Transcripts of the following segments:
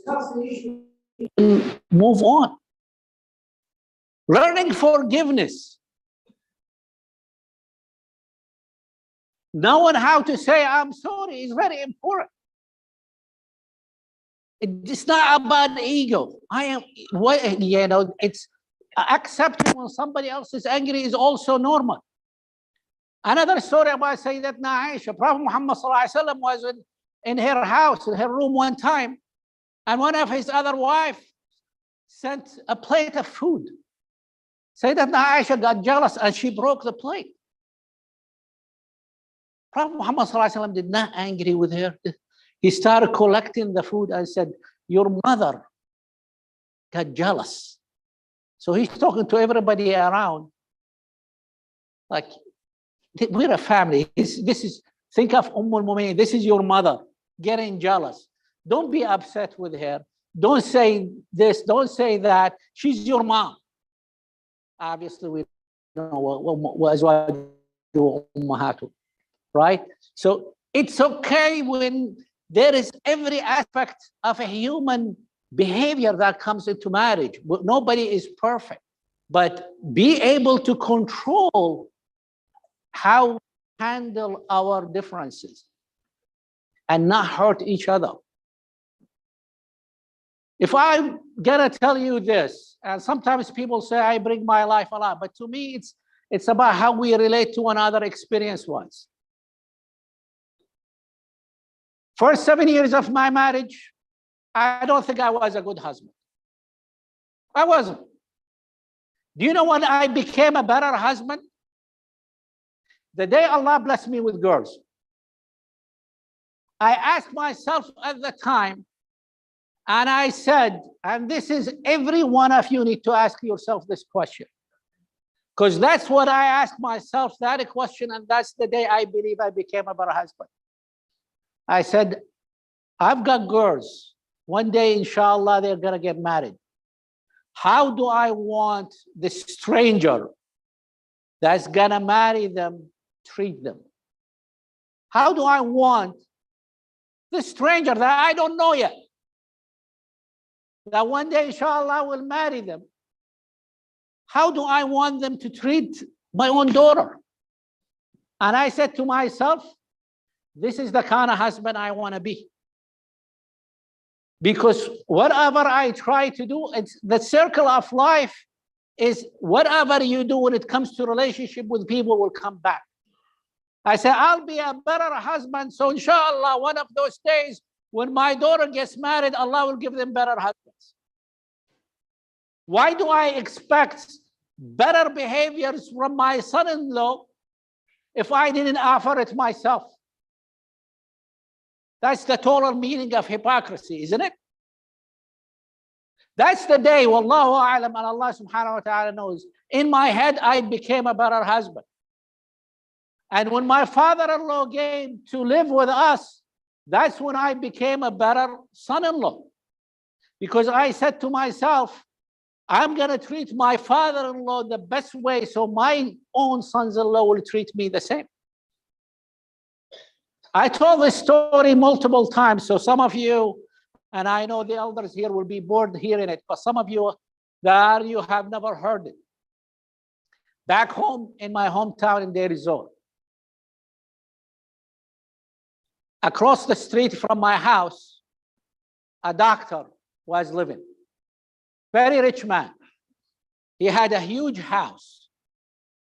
discuss the issue, move on. Learning forgiveness. Knowing how to say I'm sorry is very important. It's not about ego. It's accepting when somebody else is angry is also normal. Another story about Sayyidatna Aisha. Prophet Muhammad ﷺ was in her house, in her room one time, and one of his other wives sent a plate of food. Sayyidatna Aisha got jealous and she broke the plate. Prophet Muhammad ﷺ did not angry with her. He started collecting the food and said, your mother got jealous. So he's talking to everybody around. Like, we're a family. Think of Mu'mineen. This is your mother getting jealous. Don't be upset with her. Don't say this, don't say that. She's your mom. Obviously, we don't know, right? So it's okay when there is every aspect of a human behavior that comes into marriage. Nobody is perfect, but be able to control how we handle our differences and not hurt each other. If I'm gonna tell you this, and sometimes people say I bring my life a lot, but to me it's about how we relate to one another experience-wise. First 7 years of my marriage, I don't think I was a good husband. I wasn't. Do you know when I became a better husband? The day Allah blessed me with girls. I asked myself at the time, and I said, and this is every one of you need to ask yourself this question, because that's what I asked myself, that question, and that's the day I believe I became a better husband. I said, I've got girls. One day, inshallah, they're going to get married. How do I want the stranger that's going to marry them treat them? How do I want the stranger that I don't know yet, that one day, inshallah, will marry them? How do I want them to treat my own daughter? And I said to myself, this is the kind of husband I want to be. Because whatever I try to do, it's the circle of life is whatever you do when it comes to relationship with people will come back. I said, I'll be a better husband. So inshallah, one of those days when my daughter gets married, Allah will give them better husbands. Why do I expect better behaviors from my son-in-law if I didn't offer it myself? That's the total meaning of hypocrisy, isn't it? That's the day, wallahu a'lam, and Allah subhanahu wa ta'ala knows. In my head, I became a better husband. And when my father-in-law came to live with us, that's when I became a better son-in-law. Because I said to myself, I'm going to treat my father-in-law the best way so my own sons-in-law will treat me the same. I told this story multiple times, so some of you, and I know the elders here will be bored hearing it, but some of you have never heard it. Back home in my hometown in Deir ez-Zor, across the street from my house, a doctor was living. Very rich man. He had a huge house,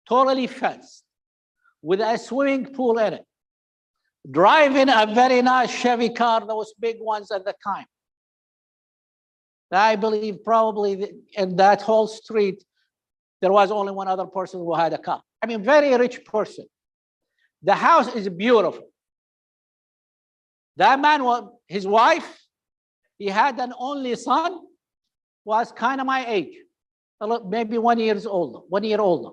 totally fenced, with a swimming pool in it. Driving a very nice Chevy car, those big ones at the time. I believe probably in that whole street, there was only one other person who had a car. I mean, very rich person. The house is beautiful. That man, his wife, he had an only son, was kind of my age, maybe 1 year older.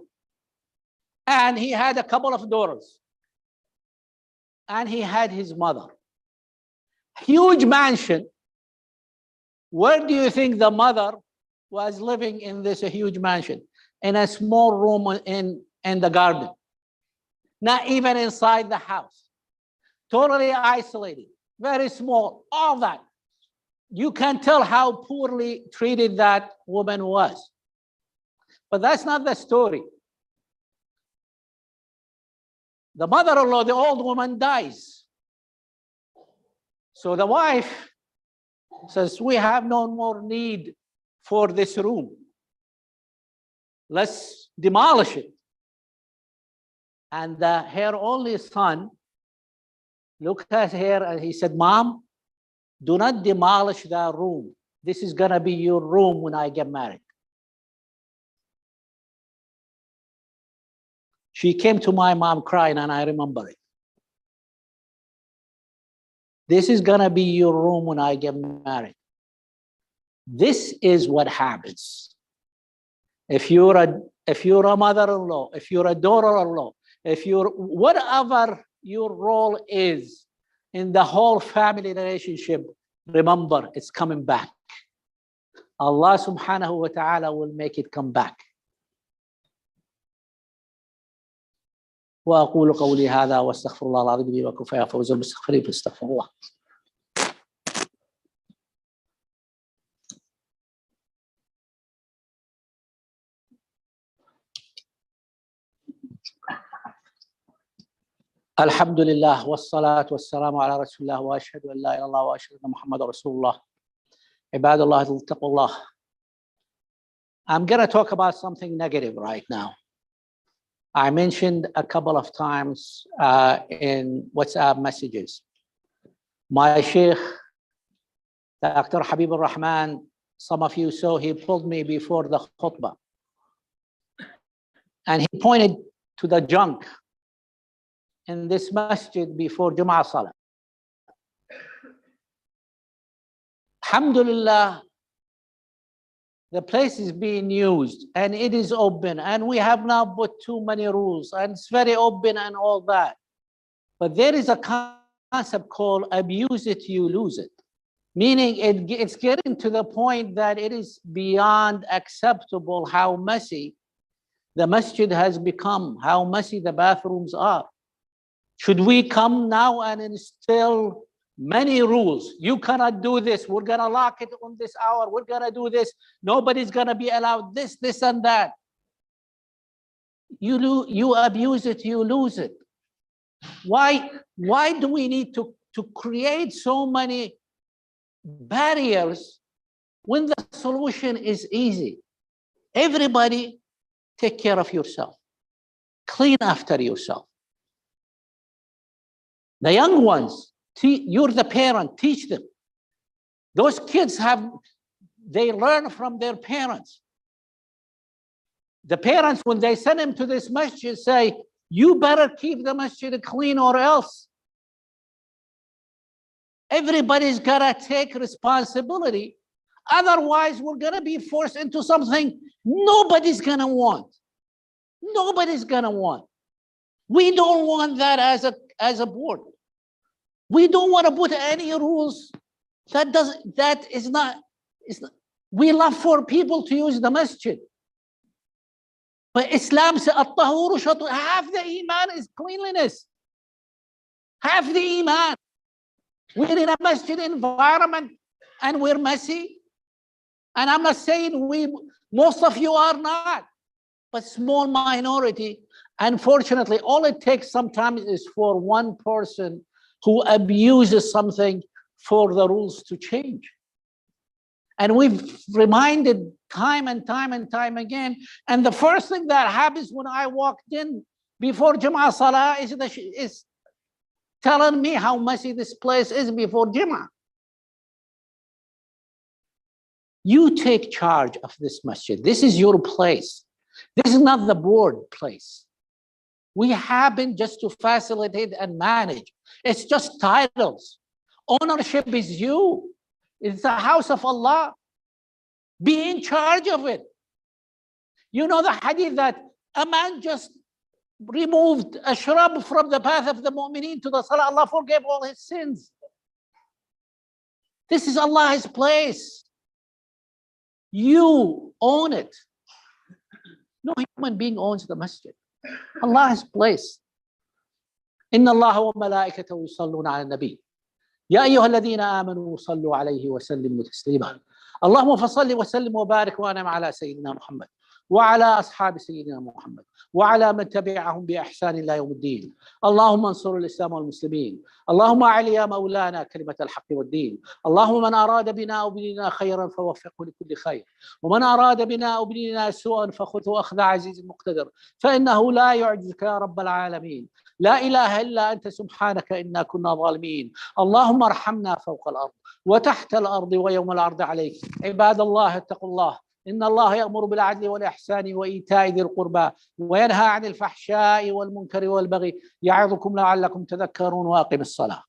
And he had a couple of daughters. And he had his mother. Huge mansion. Where do you think the mother was living in this huge mansion? In a small room in the garden. Not even inside the house. Totally isolated. Very small. All that. you can tell how poorly treated that woman was. But that's not the story. The mother-in-law, the old woman, dies. So the wife says, we have no more need for this room. Let's demolish it. And her only son looked at her and he said, Mom, do not demolish that room. This is going to be your room when I get married. She came to my mom crying, and I remember it. This is going to be your room when I get married. This is what happens. If you're a mother-in-law, if you're a daughter-in-law, if you're whatever your role is in the whole family relationship, remember, it's coming back. Allah subhanahu wa ta'ala will make it come back. وأقول قولي هذا واستغفر الله العظيم لي ولكم فيا فوز المستغفرين فاستغفر الله. الحمد لله والصلاة والسلام على رسول الله وأشهد أن لا إله إلا الله وأشهد أن محمد رسول الله. عباد الله اتقوا الله. I'm going to talk about something negative right now. I mentioned a couple of times in WhatsApp messages. My Sheikh, Dr. Habib al-Rahman, some of you saw, he pulled me before the Khutba. And he pointed to the junk in this masjid before Jumu'ah Salah. Alhamdulillah, the place is being used and it is open, and we have now put too many rules and it's very open and all that. But there is a concept called abuse it, you lose it. Meaning it's getting to the point that it is beyond acceptable how messy the masjid has become, how messy the bathrooms are. Should we come now and instill many rules? You cannot do this. We're going to lock it on this hour. We're going to do this. Nobody's going to be allowed this, this, and that. You abuse it, you lose it. Why do we need to create so many barriers when the solution is easy? Everybody take care of yourself. Clean after yourself. The young ones, you're the parent, teach them. Those kids they learn from their parents. The parents, when they send them to this masjid, say, you better keep the masjid clean or else. Everybody's gotta take responsibility. Otherwise, we're gonna be forced into something nobody's gonna want. Nobody's gonna want. We don't want that as a board. We don't want to put any rules we love for people to use the masjid. But Islam says, half the iman is cleanliness. Half the iman. We're in a masjid environment and we're messy. And I'm not saying most of you are not, but small minority. Unfortunately, all it takes sometimes is for one person who abuses something for the rules to change. And we've reminded time and time and time again. And the first thing that happens when I walked in before Jumu'ah Salah is telling me how messy this place is before Jumu'ah. You take charge of this masjid. This is your place. This is not the board place. We happen just to facilitate and manage. It's just titles. Ownership is you. It's the house of Allah. Be in charge of it. You know the hadith that a man just removed a shrub from the path of the mu'mineen to the salah. Allah forgave all his sins. This is Allah's place. You own it. No human being owns the masjid. Allah's place. Inna Allah wa malaikatahu yusalluna ala nabi. يا أيها الذين آمنوا صلوا عليه وسلموا تسليما. اللهم فصل وسلم وبارك وأنعم على سيدنا محمد وعلى أصحاب سيدنا محمد وعلى من تبعهم بإحسان إلى يوم الدين. اللهم انصر الإسلام والمسلمين. اللهم أعل يا مولانا كلمة الحق والدين. اللهم من أراد بنا أو بديننا خيرا فوفقه لكل خير، ومن أراد بنا أو بديننا سوءا فخذه أخذ عزيز مقتدر، فإنه لا يعجزك يا رب العالمين. لا إله إلا أنت سبحانك إنا كنا ظالمين. اللهم ارحمنا فوق الأرض وتحت الأرض ويوم العرض عليك. عباد الله اتقوا الله، إن الله يأمر بالعدل والإحسان وإيتاء ذي القربى وينهى عن الفحشاء والمنكر والبغي، يعظكم لعلكم تذكرون. وأقم الصلاة.